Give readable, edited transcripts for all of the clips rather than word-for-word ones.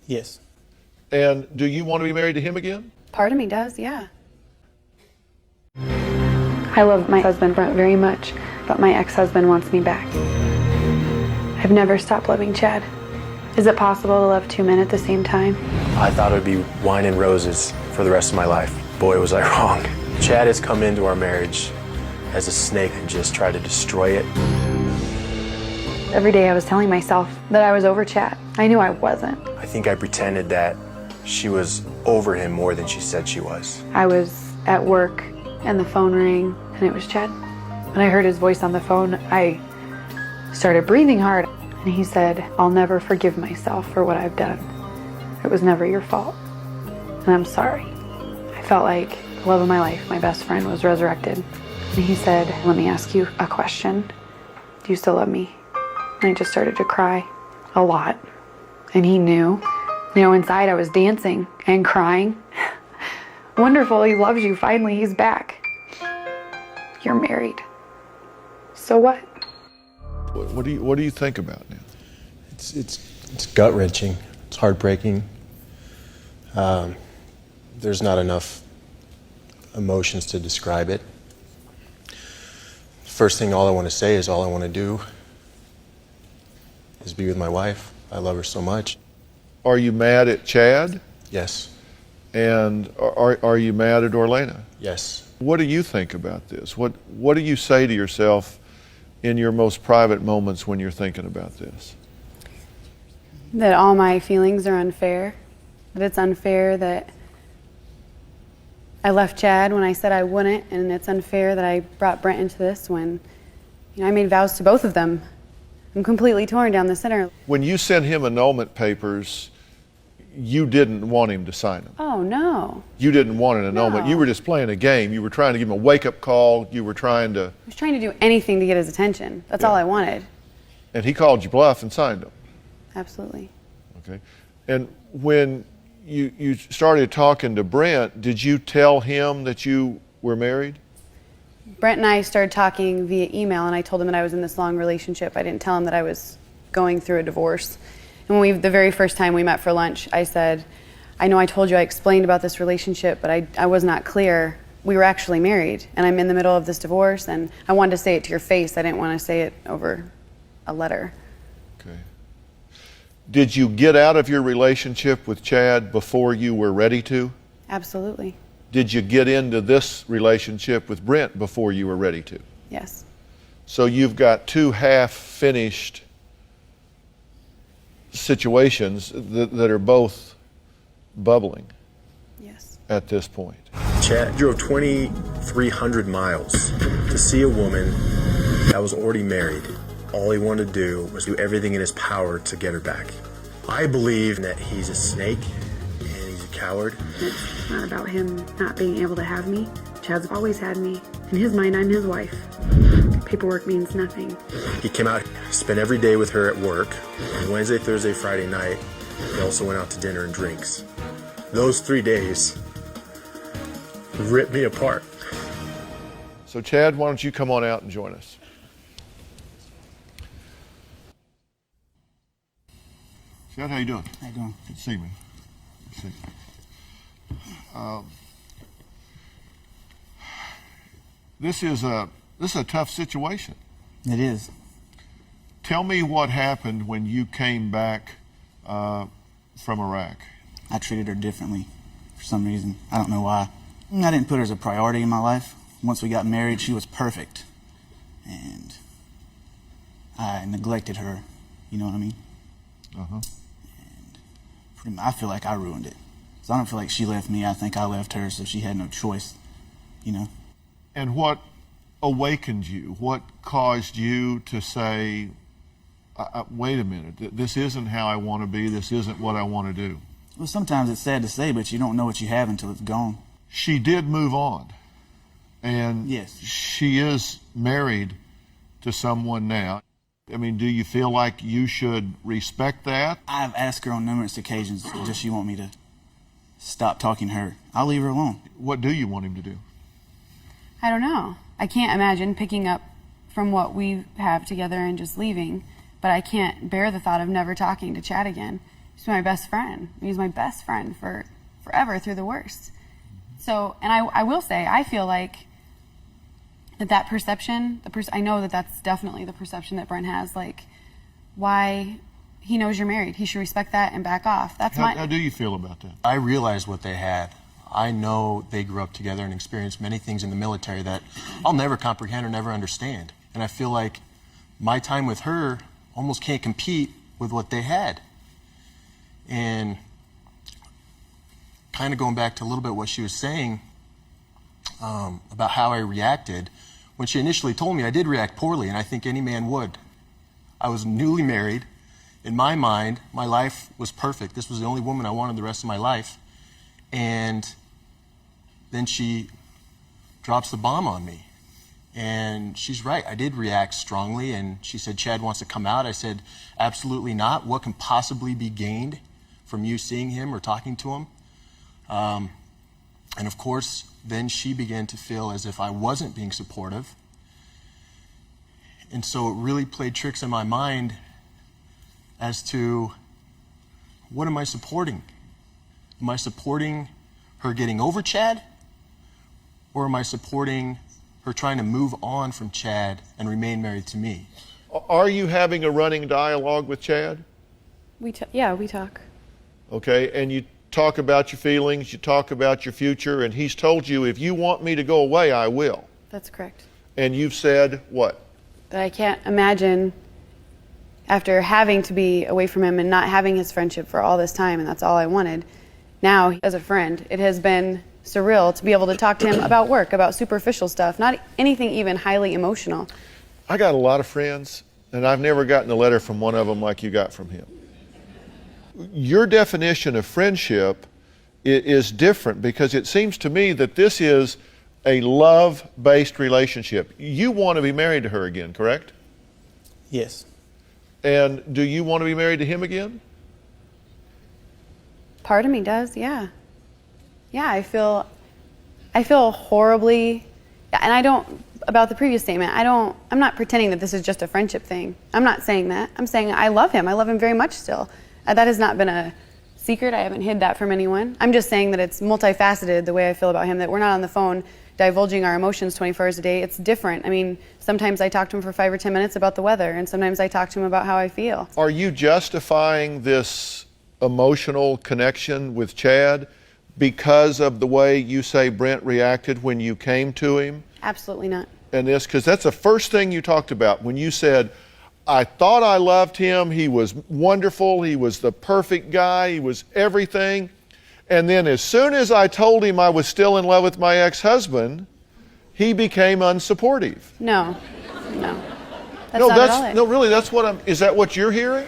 Yes. And do you want to be married to him again? Part of me does, yeah. I love my husband, Brent, very much, but my ex-husband wants me back. I've never stopped loving Chad. Is it possible to love two men at the same time? I thought it would be wine and roses for the rest of my life. Boy, was I wrong. Chad has come into our marriage as a snake and just tried to destroy it. Every day I was telling myself that I was over Chad. I knew I wasn't. I think I pretended that she was over him more than she said she was. I was at work and the phone rang and it was Chad. When I heard his voice on the phone, I started breathing hard. And he said, "I'll never forgive myself for what I've done. It was never your fault. And I'm sorry." I felt like the love of my life, my best friend, was resurrected. And he said, "Let me ask you a question. Do you still love me?" And I just started to cry a lot. And he knew. You know, inside I was dancing and crying. Wonderful, he loves you. Finally, he's back. You're married. So what? What do you think about now? It's gut-wrenching. It's heartbreaking. There's not enough emotions to describe it. First thing, all I want to say is all I want to do is be with my wife. I love her so much. Are you mad at Chad? Yes. And are you mad at Orlena? Yes. What do you think about this? What do you say to yourself in your most private moments when you're thinking about this? That all my feelings are unfair. That it's unfair that I left Chad when I said I wouldn't, and it's unfair that I brought Brent into this when, you know, I made vows to both of them. I'm completely torn down the center. When you sent him annulment papers, you didn't want him to sign them. Oh, no. You didn't want an annulment. No. You were just playing a game. You were trying to give him a wake-up call. You were trying to... I was trying to do anything to get his attention. That's all I wanted. And he called you bluff and signed them. Absolutely. Okay. And when you started talking to Brent, did you tell him that you were married? Brent and I started talking via email, and I told him that I was in this long relationship. I didn't tell him that I was going through a divorce. And when the very first time we met for lunch, I said, "I know I told you I explained about this relationship, but I was not clear. We were actually married, and I'm in the middle of this divorce, and I wanted to say it to your face. I didn't want to say it over a letter." Okay. Did you get out of your relationship with Chad before you were ready to? Absolutely. Did you get into this relationship with Brent before you were ready to? Yes. So you've got two half-finished situations that are both bubbling. Yes. At this point. Chad drove 2,300 miles to see a woman that was already married. All he wanted to do was do everything in his power to get her back. I believe that he's a snake and he's a coward. It's not about him not being able to have me. Chad's always had me. In his mind, I'm his wife. Paperwork means nothing. He came out, spent every day with her at work. On Wednesday, Thursday, Friday night, they also went out to dinner and drinks. Those 3 days ripped me apart. So Chad, why don't you come on out and join us? Chad, how you doing? How you doing? Good to see me. Good to see you. This is a tough situation. It is. Tell me what happened when you came back from Iraq. I treated her differently for some reason. I don't know why. I didn't put her as a priority in my life. Once we got married, she was perfect. And I neglected her. You know what I mean? Uh-huh. And I feel like I ruined it. So I don't feel like she left me. I think I left her, so she had no choice, you know? And what awakened you? What caused you to say, wait a minute, this isn't how I want to be, this isn't what I want to do? Well, sometimes it's sad to say, but you don't know what you have until it's gone. She did move on. And yes, she is married to someone now. I mean, do you feel like you should respect that? I've asked her on numerous occasions, does she want me to stop talking to her? I'll leave her alone. What do you want him to do? I don't know. I can't imagine picking up from what we have together and just leaving, but I can't bear the thought of never talking to Chad again. He's my best friend. He's my best friend for forever through the worst. So, and I will say, I feel like that perception, I know that that's definitely the perception that Brent has, like, why he knows you're married. He should respect that and back off. How do you feel about that? I realize what they had. I know they grew up together and experienced many things in the military that I'll never comprehend or never understand. And I feel like my time with her almost can't compete with what they had. And kind of going back to a little bit what she was saying about how I reacted, when she initially told me, I did react poorly, and I think any man would. I was newly married. In my mind, my life was perfect. This was the only woman I wanted the rest of my life. And then she drops the bomb on me. And she's right, I did react strongly, and she said, Chad wants to come out. I said, absolutely not. What can possibly be gained from you seeing him or talking to him? And of course, then she began to feel as if I wasn't being supportive. And so it really played tricks in my mind as to, what am I supporting? Am I supporting her getting over Chad? Or am I supporting her trying to move on from Chad and remain married to me? Are you having a running dialogue with Chad? Yeah, we talk. Okay, and you talk about your feelings, you talk about your future, and he's told you, if you want me to go away, I will. That's correct. And you've said what? That I can't imagine, after having to be away from him and not having his friendship for all this time, and that's all I wanted. Now, as a friend, it has been surreal to be able to talk to him about work, about superficial stuff, not anything even highly emotional. I got a lot of friends, and I've never gotten a letter from one of them like you got from him. Your definition of friendship is different, because it seems to me that this is a love-based relationship. You want to be married to her again, correct? Yes. And do you want to be married to him again? Part of me does, yeah. Yeah, I feel horribly, and I don't, about the previous statement, I'm not pretending that this is just a friendship thing. I'm not saying that. I'm saying I love him. I love him very much still. That has not been a secret. I haven't hid that from anyone. I'm just saying that it's multifaceted, the way I feel about him, that we're not on the phone divulging our emotions 24 hours a day. It's different. I mean, sometimes I talk to him for 5 or 10 minutes about the weather, and sometimes I talk to him about how I feel. Are you justifying this emotional connection with Chad because of the way you say Brent reacted when you came to him? Absolutely not. And this, because that's the first thing you talked about when you said, I thought I loved him, he was wonderful, he was the perfect guy, he was everything. And then as soon as I told him I was still in love with my ex-husband, he became unsupportive. No. That's not at all it. No, really, that's what is that what you're hearing?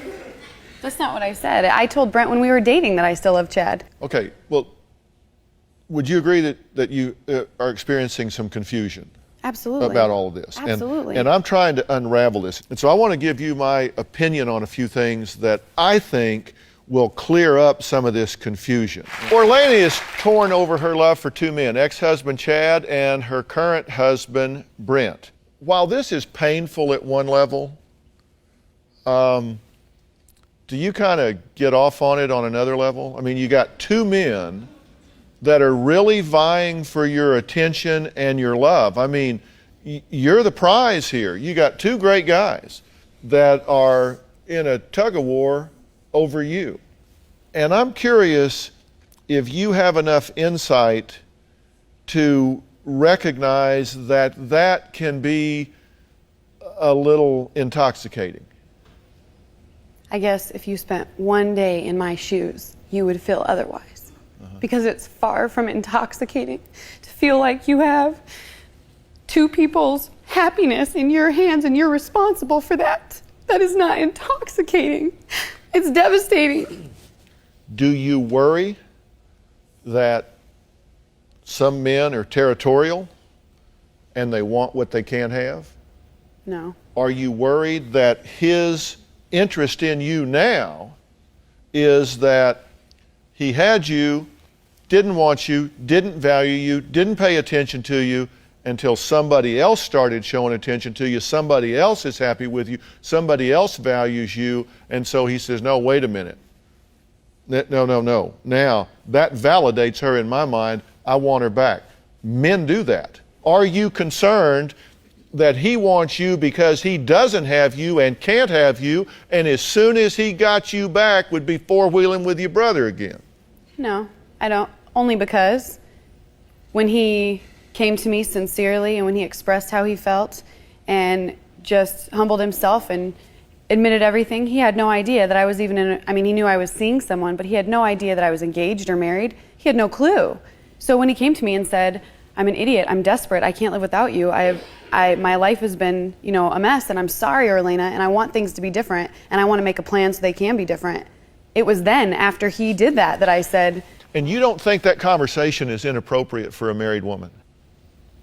That's not what I said. I told Brent when we were dating that I still love Chad. Okay, well, would you agree that you are experiencing some confusion? Absolutely. About all of this? Absolutely. And I'm trying to unravel this. And so I want to give you my opinion on a few things that I think will clear up some of this confusion. Orlana is torn over her love for two men, ex-husband Chad and her current husband Brent. While this is painful at one level, do you kind of get off on it on another level? I mean, you got two men that are really vying for your attention and your love. I mean, you're the prize here. You got two great guys that are in a tug of war over you. And I'm curious if you have enough insight to recognize that that can be a little intoxicating. I guess if you spent one day in my shoes, you would feel otherwise. Because it's far from intoxicating to feel like you have two people's happiness in your hands and you're responsible for that. That is not intoxicating. It's devastating. Do you worry that some men are territorial and they want what they can't have? No. Are you worried that his interest in you now is that he had you, didn't want you, didn't value you, didn't pay attention to you until somebody else started showing attention to you, somebody else is happy with you, somebody else values you, and so he says, no, wait a minute. No. Now, that validates her in my mind. I want her back. Men do that. Are you concerned that he wants you because he doesn't have you and can't have you, and as soon as he got you back would be four-wheeling with your brother again? No, I don't. Only because when he came to me sincerely and when he expressed how he felt and just humbled himself and admitted everything, he had no idea that I was even he knew I was seeing someone, but he had no idea that I was engaged or married. He had no clue. So when he came to me and said, I'm an idiot, I'm desperate, I can't live without you, my life has been, a mess, and I'm sorry, Orlena, and I want things to be different, and I want to make a plan so they can be different. It was then, after he did that I said... And you don't think that conversation is inappropriate for a married woman?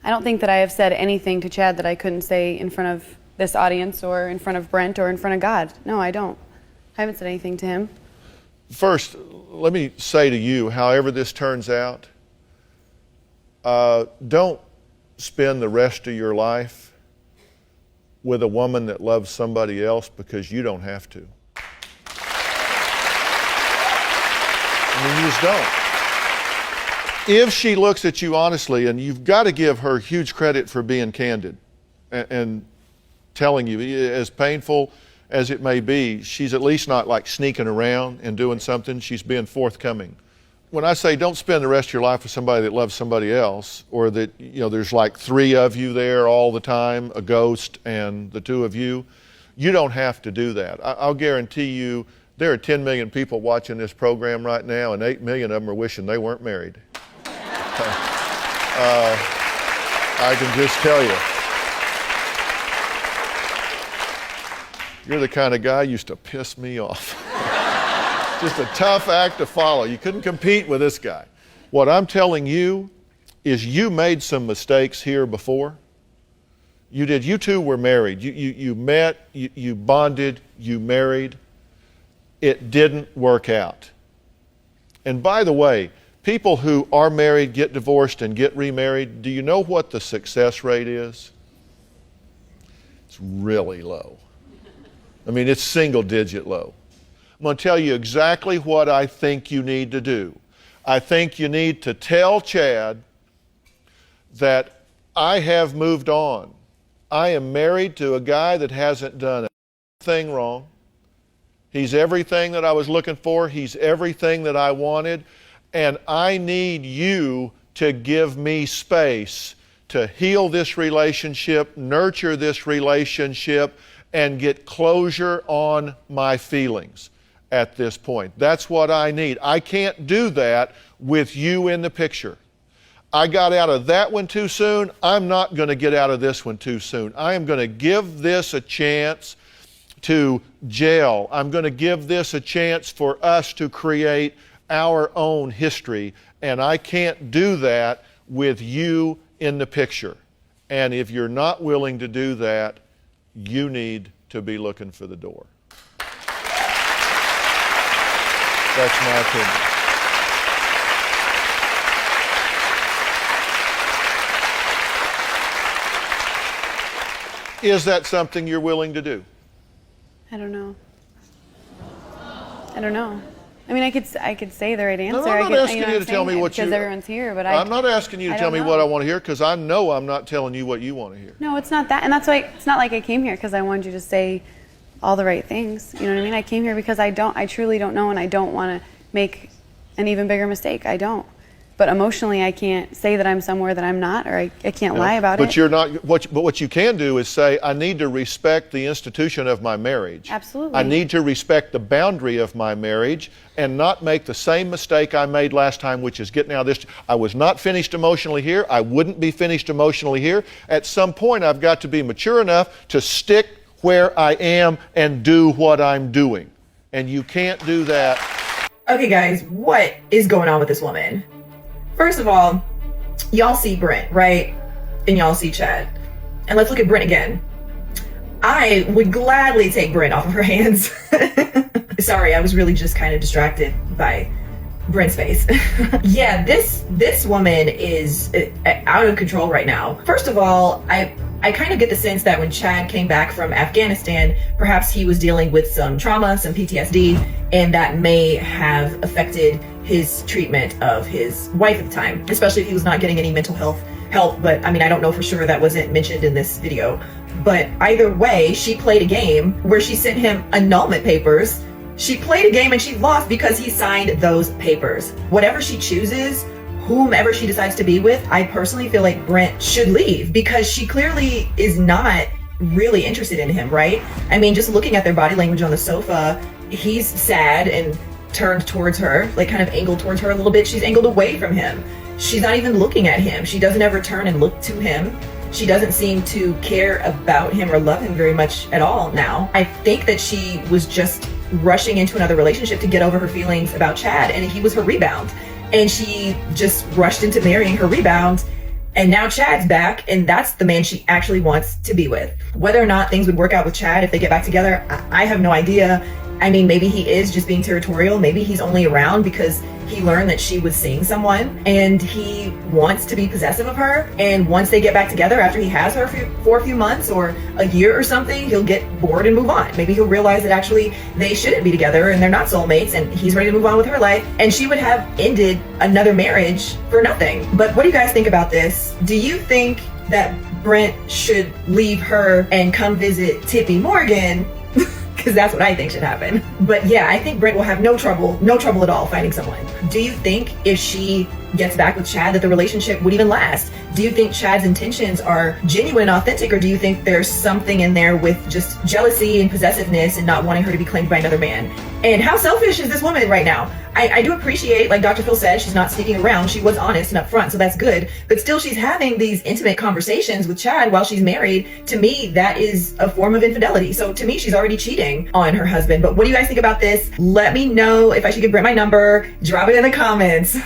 I don't think that I have said anything to Chad that I couldn't say in front of this audience or in front of Brent or in front of God. No, I don't. I haven't said anything to him. First, let me say to you, however this turns out, don't spend the rest of your life with a woman that loves somebody else because you don't have to. You just don't. If she looks at you honestly, and you've got to give her huge credit for being candid and telling you, as painful as it may be, she's at least not like sneaking around and doing something. She's being forthcoming. When I say don't spend the rest of your life with somebody that loves somebody else, or that there's like three of you there all the time, a ghost and the two of you, you don't have to do that. I'll guarantee you there are 10 million people watching this program right now, and 8 million of them are wishing they weren't married. I can just tell you. You're the kind of guy who used to piss me off. Just a tough act to follow. You couldn't compete with this guy. What I'm telling you is you made some mistakes here before. You did. You two were married. You met, you bonded, you married. It didn't work out. And by the way, people who are married, get divorced, and get remarried, do you know what the success rate is? It's really low. It's single-digit low. I'm going to tell you exactly what I think you need to do. I think you need to tell Chad that I have moved on. I am married to a guy that hasn't done anything wrong. He's everything that I was looking for. He's everything that I wanted. And I need you to give me space to heal this relationship, nurture this relationship, and get closure on my feelings at this point. That's what I need. I can't do that with you in the picture. I got out of that one too soon. I'm not going to get out of this one too soon. I am going to give this a chance to gel. I'm going to give this a chance for us to create our own history, and I can't do that with you in the picture. And if you're not willing to do that, you need to be looking for the door. That's my opinion. Is that something you're willing to do? I don't know. I could say the right answer. No, I'm not asking you to tell me what you... Because everyone's here, but I'm not asking you to tell me what I want to hear, because I know I'm not telling you what you want to hear. No, it's not that. And that's why it's not like I came here because I wanted you to say all the right things. You know what I mean? I came here because I truly don't know, and I don't want to make an even bigger mistake. I don't. But emotionally, I can't say that I'm somewhere that I'm not, or I can't lie about it. You're not. But what you can do is say, I need to respect the institution of my marriage. Absolutely. I need to respect the boundary of my marriage and not make the same mistake I made last time, which is getting out of this. I was not finished emotionally here. I wouldn't be finished emotionally here. At some point, I've got to be mature enough to stick where I am and do what I'm doing. And you can't do that. Okay, guys, what is going on with this woman? First of all, y'all see Brent, right? And y'all see Chad. And let's look at Brent again. I would gladly take Brent off of her hands. Sorry, I was really just kind of distracted by Brent's face. Yeah, this woman is out of control right now. First of all, I kind of get the sense that when Chad came back from Afghanistan, perhaps he was dealing with some trauma, some PTSD, and that may have affected his treatment of his wife at the time, especially if he was not getting any mental health help. But I mean, I don't know for sure, that wasn't mentioned in this video. But either way, she played a game where she sent him annulment papers. She played a game and she lost because he signed those papers. Whatever she chooses, whomever she decides to be with, I personally feel like Brent should leave, because she clearly is not really interested in him, right? I mean, just looking at their body language on the sofa, he's sad and turned towards her, like kind of angled towards her a little bit. She's angled away from him. She's not even looking at him. She doesn't ever turn and look to him. She doesn't seem to care about him or love him very much at all now. I think that she was just rushing into another relationship to get over her feelings about Chad, and he was her rebound. And she just rushed into marrying her rebound, and now Chad's back, and that's the man she actually wants to be with. Whether or not things would work out with Chad if they get back together, I have no idea. I mean, maybe he is just being territorial. Maybe he's only around because he learned that she was seeing someone and he wants to be possessive of her. And once they get back together, after he has her for a few months or a year or something, he'll get bored and move on. Maybe he'll realize that actually they shouldn't be together and they're not soulmates, and he's ready to move on with her life, and she would have ended another marriage for nothing. But what do you guys think about this? Do you think that Brent should leave her and come visit Tippy Morgan? Because that's what I think should happen. But yeah, I think Brent will have no trouble at all finding someone. Do you think if she gets back with Chad that the relationship would even last? Do you think Chad's intentions are genuine and authentic, or do you think there's something in there with just jealousy and possessiveness and not wanting her to be claimed by another man? And how selfish is this woman right now? I do appreciate, like Dr. Phil said, she's not sneaking around. She was honest and upfront, so that's good. But still, she's having these intimate conversations with Chad while she's married. To me, that is a form of infidelity. So to me, she's already cheating on her husband. But what do you guys think about this? Let me know if I should give Brent my number. Drop it in the comments.